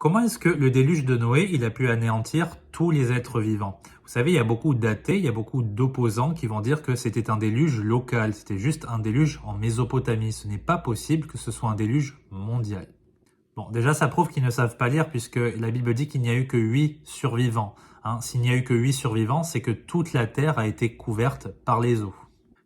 Comment est-ce que le déluge de Noé, il a pu anéantir tous les êtres vivants? Vous savez, il y a beaucoup d'athées, il y a beaucoup d'opposants qui vont dire que c'était un déluge local, c'était juste un déluge en Mésopotamie. Ce n'est pas possible que ce soit un déluge mondial. Bon, déjà, ça prouve qu'ils ne savent pas lire puisque la Bible dit qu'il n'y a eu que 8 survivants. S'il n'y a eu que 8 survivants, c'est que toute la terre a été couverte par les eaux.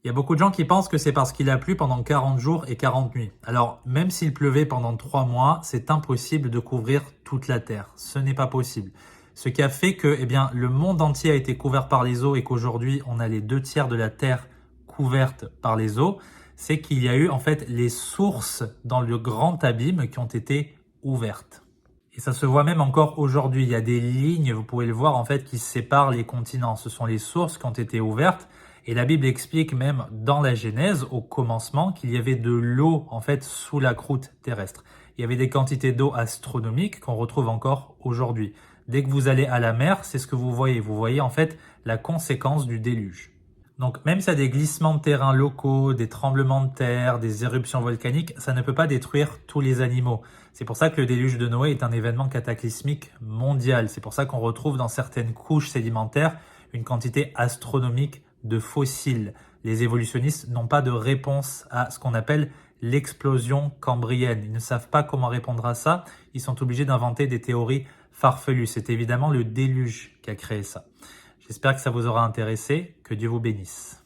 Il y a beaucoup de gens qui pensent que c'est parce qu'il a plu pendant 40 jours et 40 nuits. Alors, même s'il pleuvait pendant 3 mois, c'est impossible de couvrir toute la terre. Ce n'est pas possible. Ce qui a fait que, le monde entier a été couvert par les eaux et qu'aujourd'hui, on a les 2 tiers de la terre couverte par les eaux, c'est qu'il y a eu, en fait, les sources dans le grand abîme qui ont été ouvertes. Et ça se voit même encore aujourd'hui. Il y a des lignes, vous pouvez le voir, en fait, qui séparent les continents. Ce sont les sources qui ont été ouvertes. Et la Bible explique même dans la Genèse, au commencement, qu'il y avait de l'eau en fait sous la croûte terrestre. Il y avait des quantités d'eau astronomiques qu'on retrouve encore aujourd'hui. Dès que vous allez à la mer, c'est ce que vous voyez. Vous voyez en fait la conséquence du déluge. Donc même s'il y a des glissements de terrain locaux, des tremblements de terre, des éruptions volcaniques, ça ne peut pas détruire tous les animaux. C'est pour ça que le déluge de Noé est un événement cataclysmique mondial. C'est pour ça qu'on retrouve dans certaines couches sédimentaires une quantité astronomique de fossiles. Les évolutionnistes n'ont pas de réponse à ce qu'on appelle l'explosion cambrienne. Ils ne savent pas comment répondre à ça. Ils sont obligés d'inventer des théories farfelues. C'est évidemment le déluge qui a créé ça. J'espère que ça vous aura intéressé. Que Dieu vous bénisse.